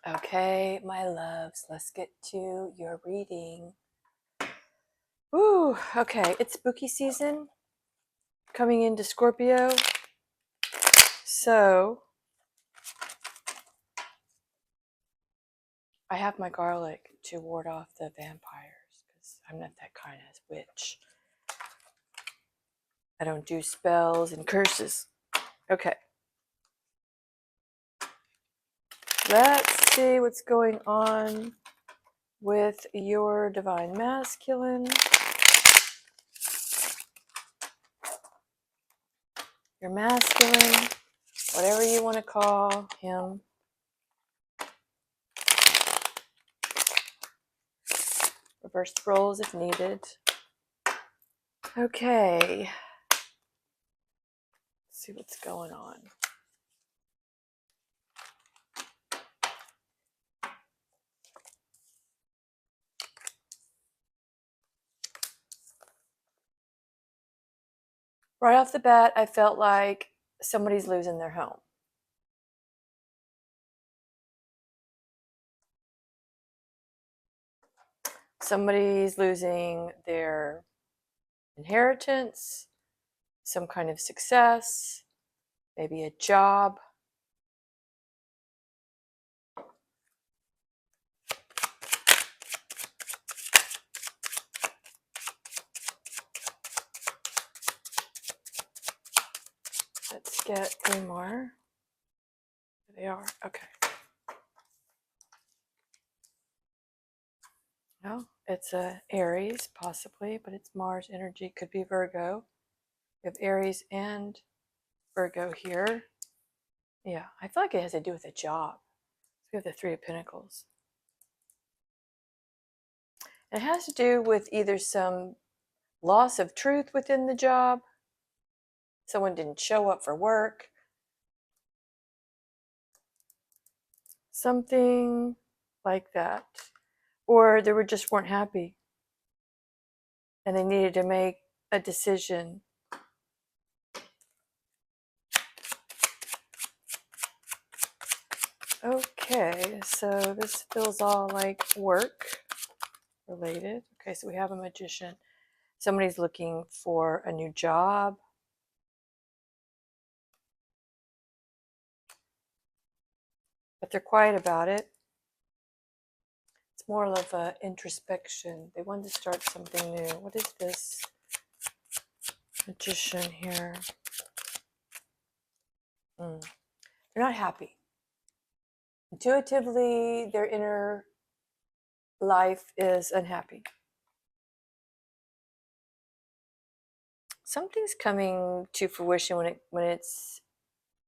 Okay, my loves, let's get to your reading. Ooh, okay, it's spooky season coming into Scorpio. So, I have my garlic to ward off the vampires because I'm not that kind of witch. I don't do spells and curses. Okay. Let's see what's going on with your divine masculine, your masculine, whatever you want to call him. Reverse roles if needed. Okay. Let's see what's going on. Right off the bat, I felt like somebody's losing their home. Somebody's losing their inheritance, some kind of success, maybe a job. Let's get 3 more. There they are. Okay. No, it's a Aries, possibly, but it's Mars energy. Could be Virgo. We have Aries and Virgo here. Yeah, I feel like it has to do with a job. We have the 3 of Pentacles. It has to do with either some loss of truth within the job, someone didn't show up for work, something like that. Or they just weren't happy and they needed to make a decision. Okay, so this feels all like work related. Okay, so we have a magician. Somebody's looking for a new job. But they're quiet about it. It's more of an introspection. They wanted to start something new. What is this magician here? They're not happy. Intuitively, their inner life is unhappy. Something's coming to fruition when it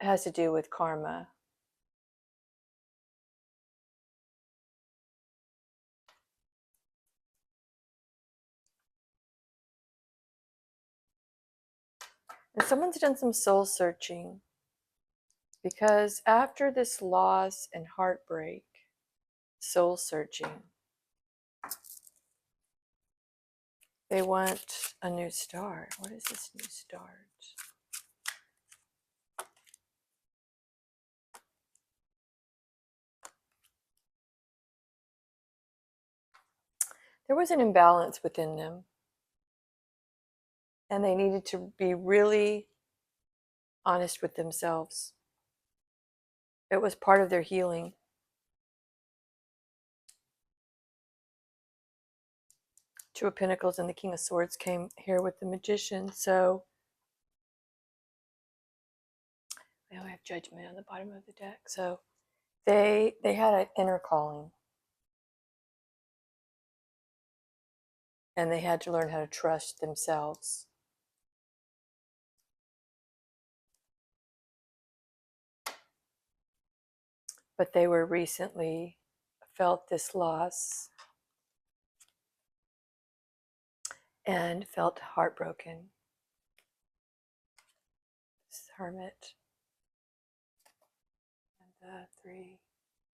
has to do with karma. And someone's done some soul searching because after this loss and heartbreak, soul searching, they want a new start. What is this new start? There was an imbalance within them, and they needed to be really honest with themselves. It was part of their healing. Two of Pentacles and the King of Swords came here with the Magician. So we have Judgment on the bottom of the deck. So they had an inner calling, and they had to learn how to trust themselves. But they were recently felt this loss and felt heartbroken. This Hermit and the 3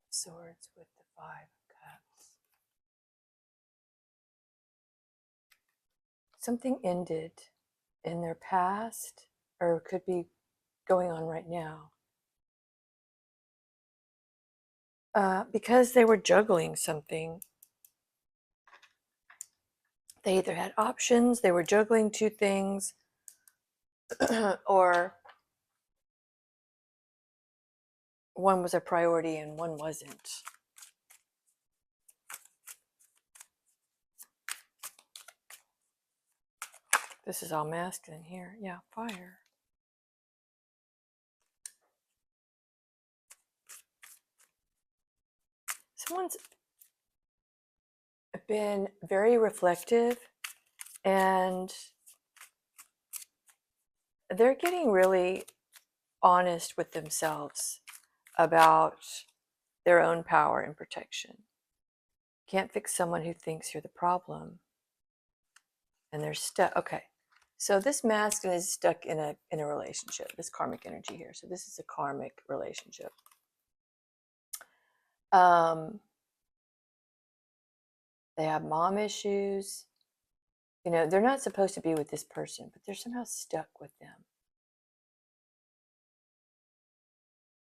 of Swords with the 5 of Cups. Something ended in their past, or could be going on right now. because they were juggling something. They either had options, they were juggling two things, or one was a priority and one wasn't. This is all masculine here. Yeah, fire. Someone's been very reflective, and they're getting really honest with themselves about their own power and protection. Can't fix someone who thinks you're the problem. And they're stuck. Okay. So this masculine is stuck in a relationship, this karmic energy here. So this is a karmic relationship. They have mom issues. You know, they're not supposed to be with this person, but they're somehow stuck with them.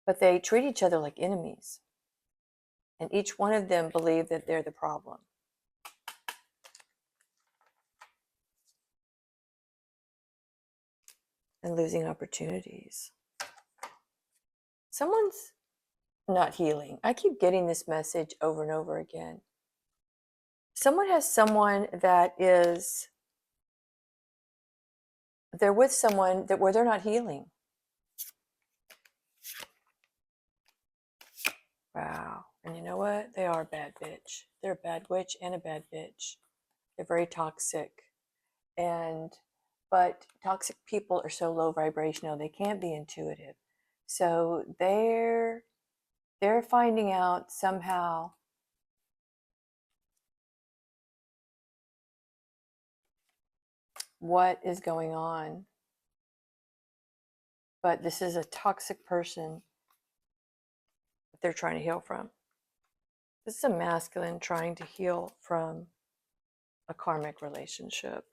But they treat each other like enemies. And each one of them believe that they're the problem. And losing opportunities. Someone's not healing. I keep getting this message over and over again. Someone has someone that is, they're with someone that where they're not healing. Wow. And you know what? They are a bad bitch. They're a bad witch and a bad bitch. They're very toxic. But toxic people are so low vibrational, they can't be intuitive. So they're finding out somehow what is going on. But this is a toxic person that they're trying to heal from. This is a masculine trying to heal from a karmic relationship.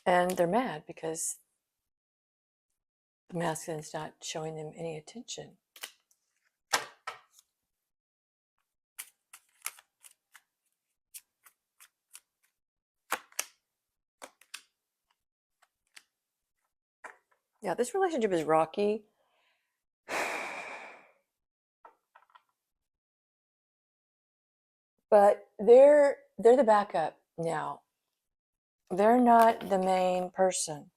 And they're mad because the masculine's not showing them any attention. Yeah, this relationship is rocky. But they're the backup now. They're not the main person.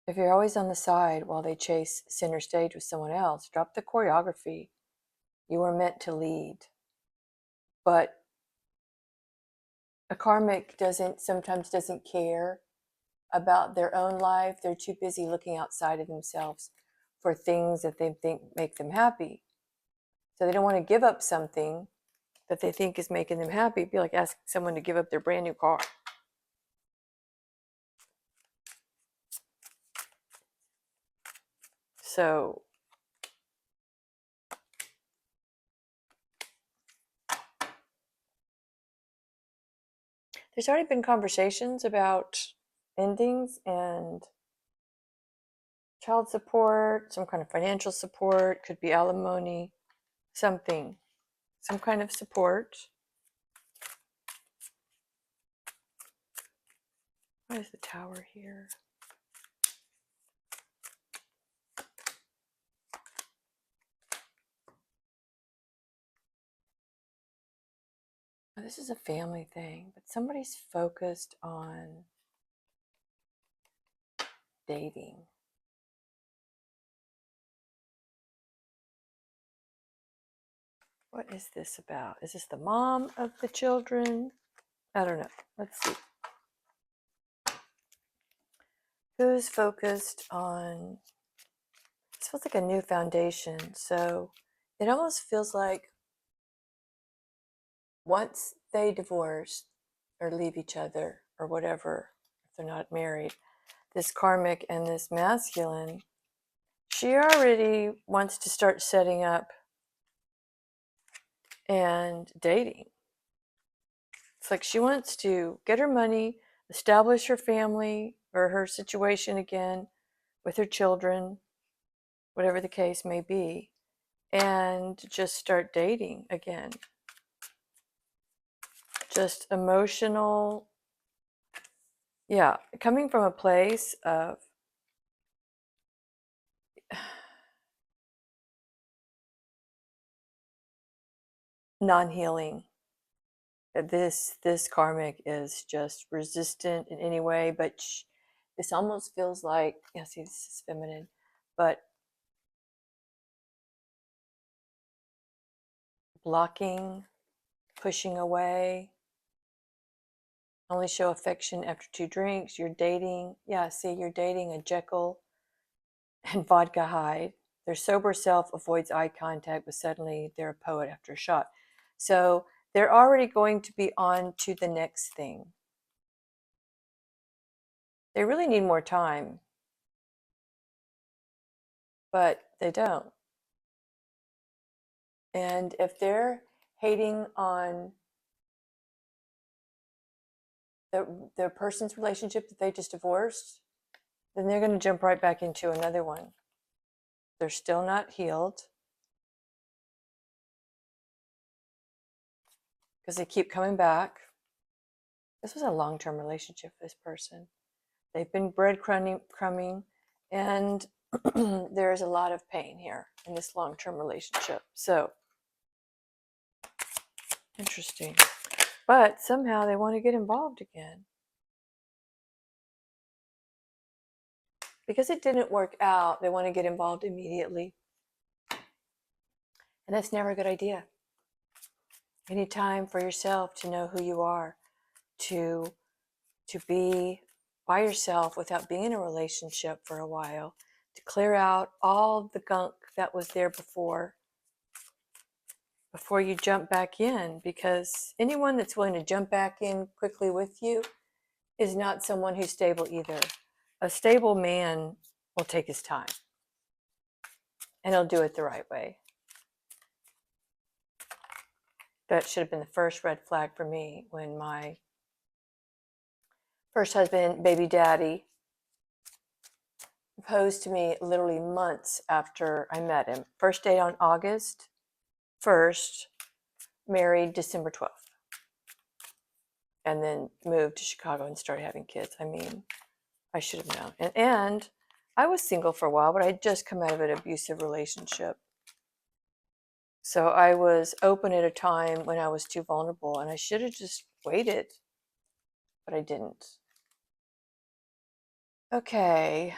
If you're always on the side while they chase center stage with someone else, drop the choreography. You were meant to lead. But a karmic sometimes doesn't care about their own life. They're too busy looking outside of themselves for things that they think make them happy. So they don't want to give up something that they think is making them happy. It'd be like asking someone to give up their brand new car. So there's already been conversations about endings and child support, some kind of financial support, could be alimony, something, some kind of support. What is the tower here? Oh, this is a family thing, but somebody's focused on dating. What is this about? Is this the mom of the children? I don't know. Let's see. Who's focused on, this feels like a new foundation. So it almost feels like once they divorce or leave each other or whatever, if they're not married, this karmic and this masculine, she already wants to start setting up and dating. It's like she wants to get her money, establish her family or her situation again with her children, whatever the case may be, and just start dating again. Just emotional, yeah, coming from a place of non-healing. This karmic is just resistant in any way, but this almost feels like, yeah, see, this is feminine, but blocking, pushing away, only show affection after 2 drinks. You're dating, yeah, see, you're dating a Jekyll and vodka Hyde. Their sober self avoids eye contact, but suddenly they're a poet after a shot. So they're already going to be on to the next thing. They really need more time, but they don't. And if they're hating on the person's relationship that they just divorced, then they're going to jump right back into another one. They're still not healed because they keep coming back. This was a long-term relationship for this person. They've been breadcrumbing, and there is a lot of pain here in this long-term relationship. So, interesting. But somehow they want to get involved again. Because it didn't work out, they want to get involved immediately. And that's never a good idea. You need time for yourself to know who you are, to be by yourself without being in a relationship for a while, to clear out all the gunk that was there before you jump back in, because anyone that's willing to jump back in quickly with you is not someone who's stable either. A stable man will take his time, and he'll do it the right way. That should have been the first red flag for me when my first husband, baby daddy, proposed to me literally months after I met him. First date on August 1st, married December 12th, and then moved to Chicago and started having kids. I mean, I should have known. And I was single for a while, but I had just come out of an abusive relationship. So I was open at a time when I was too vulnerable, and I should have just waited, but I didn't. Okay.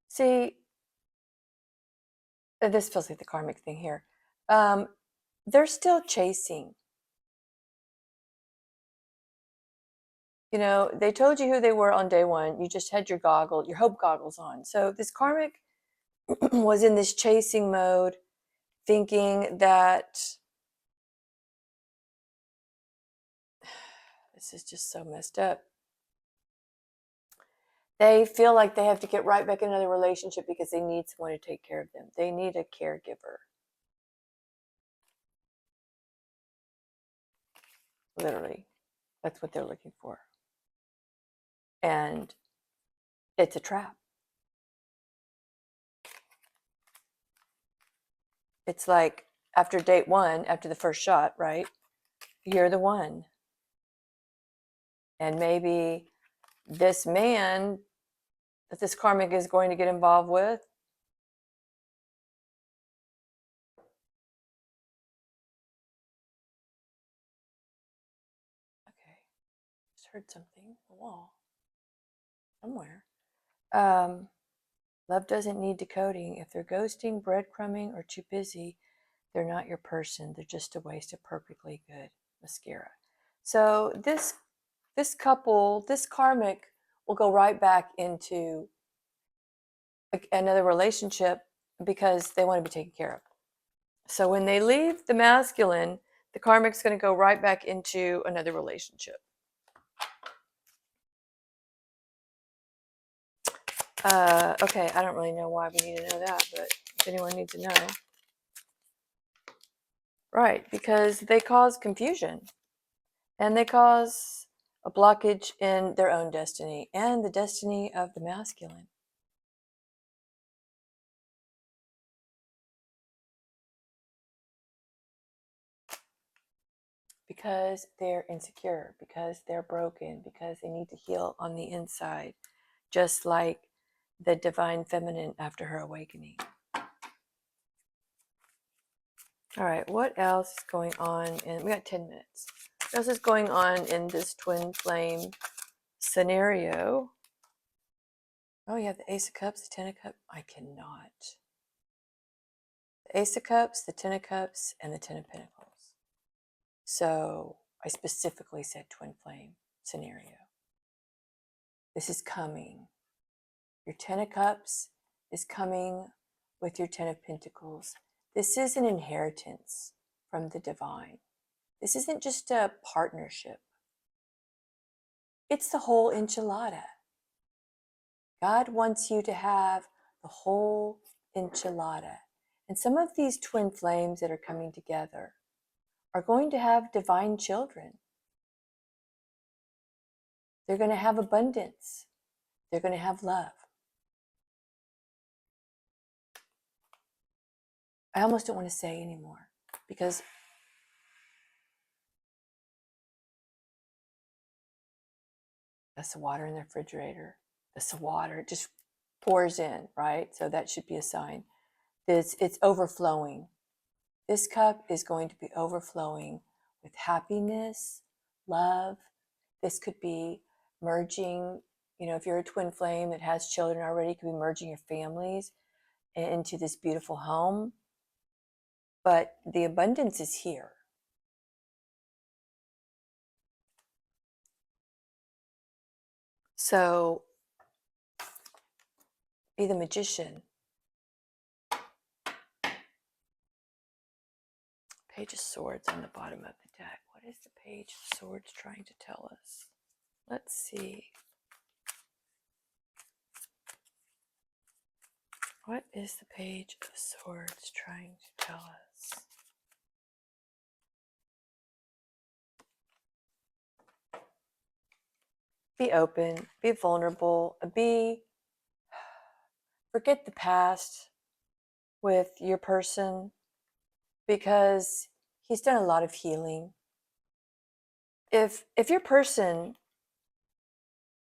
See, this feels like the karmic thing here. They're still chasing. You know, they told you who they were on day one. You just had your hope goggles on. So this karmic was in this chasing mode, thinking that this is just so messed up. They feel like they have to get right back in another relationship because they need someone to take care of them. They need a caregiver. Literally, that's what they're looking for. And it's a trap. It's like after date one, after the first shot, right? You're the one. And maybe this man that this karmic is going to get involved with, okay, just heard something on the wall somewhere. Love doesn't need decoding. If they're ghosting, breadcrumbing, or too busy, they're not your person. They're just a waste of perfectly good mascara. So this couple, this karmic, will go right back into another relationship because they want to be taken care of. So when they leave the masculine, the karmic's going to go right back into another relationship. Okay, I don't really know why we need to know that, but if anyone needs to know. Right, because they cause confusion. And they cause a blockage in their own destiny and the destiny of the masculine. Because they're insecure, because they're broken, because they need to heal on the inside, just like the divine feminine after her awakening. All right, what else is going on? We got 10 minutes. What else is going on in this twin flame scenario? Oh, you have the Ace of Cups, the Ten of Cups. I cannot. The Ace of Cups, the Ten of Cups, and the Ten of Pentacles. So I specifically said twin flame scenario. This is coming. Your Ten of Cups is coming with your Ten of Pentacles. This is an inheritance from the divine. This isn't just a partnership. It's the whole enchilada. God wants you to have the whole enchilada. And some of these twin flames that are coming together are going to have divine children. They're going to have abundance. They're going to have love. I almost don't want to say anymore because that's the water in the refrigerator. That's the water. It just pours in, right? So that should be a sign. It's overflowing. This cup is going to be overflowing with happiness, love. This could be merging, if you're a twin flame that has children already, it could be merging your families into this beautiful home. But the abundance is here. So be the magician. Page of Swords on the bottom of the deck. What is the Page of Swords trying to tell us? Let's see. What is the Page of Swords trying to tell us? Be open, be vulnerable, forget the past with your person because he's done a lot of healing. If your person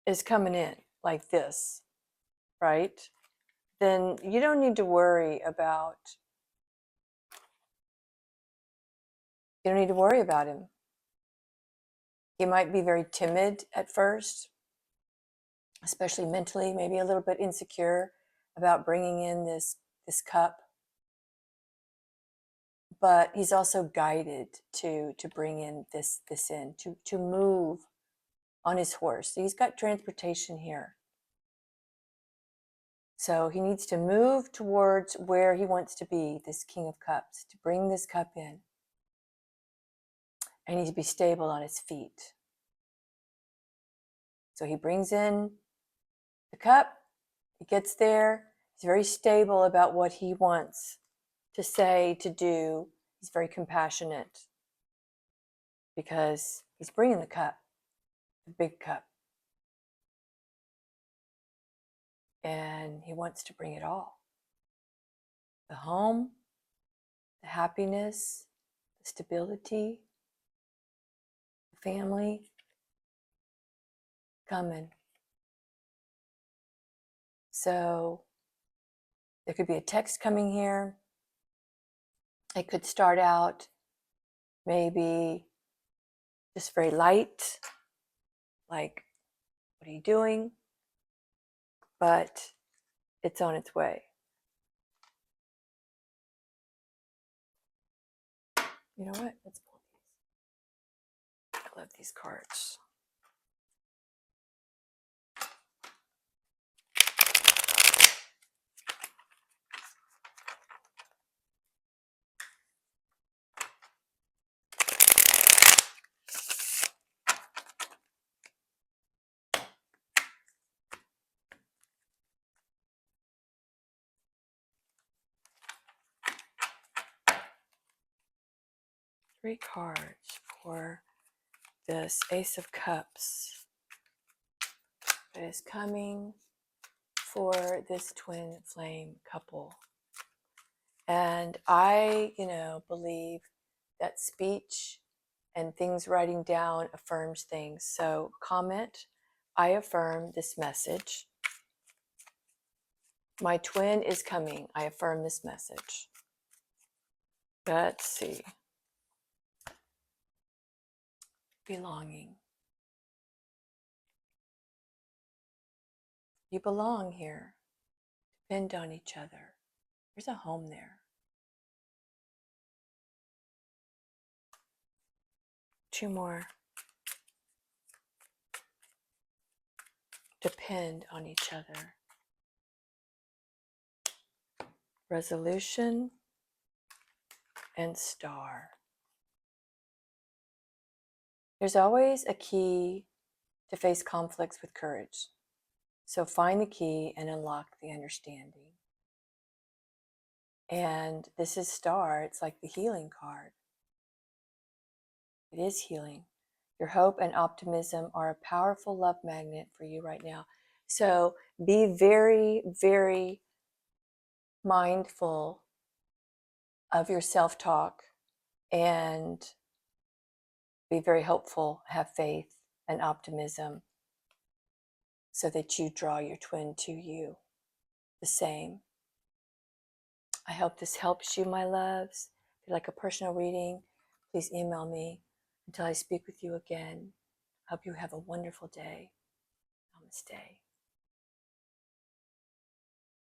is coming in like this, right? Then you don't need to worry about him. He might be very timid at first, especially mentally, maybe a little bit insecure about bringing in this cup. But he's also guided to bring in this in, to move on his horse. He's got transportation here. So he needs to move towards where he wants to be, this King of Cups, to bring this cup in. And he needs to be stable on his feet. So he brings in the cup, he gets there, he's very stable about what he wants to say, to do. He's very compassionate because he's bringing the cup, the big cup. And he wants to bring it all. The home, the happiness, the stability, the family, coming. So there could be a text coming here. It could start out maybe just very light, like, what are you doing? But it's on its way. You know what? Let's pull these. I love these cards. Three cards for this Ace of Cups that is coming for this twin flame couple. And I, believe that speech and things writing down affirms things. So comment, I affirm this message. My twin is coming. I affirm this message. Let's see. Belonging. You belong here. Depend on each other. There's a home there. Two more. Depend on each other. Resolution and star. There's always a key to face conflicts with courage. So find the key and unlock the understanding. And this is star. It's like the healing card. It is healing. Your hope and optimism are a powerful love magnet for you right now. So be very, very mindful of your self-talk and be very hopeful, have faith and optimism so that you draw your twin to you the same. I hope this helps you, my loves. If you'd like a personal reading, please email me. Until I speak with you again, I hope you have a wonderful day. Namaste.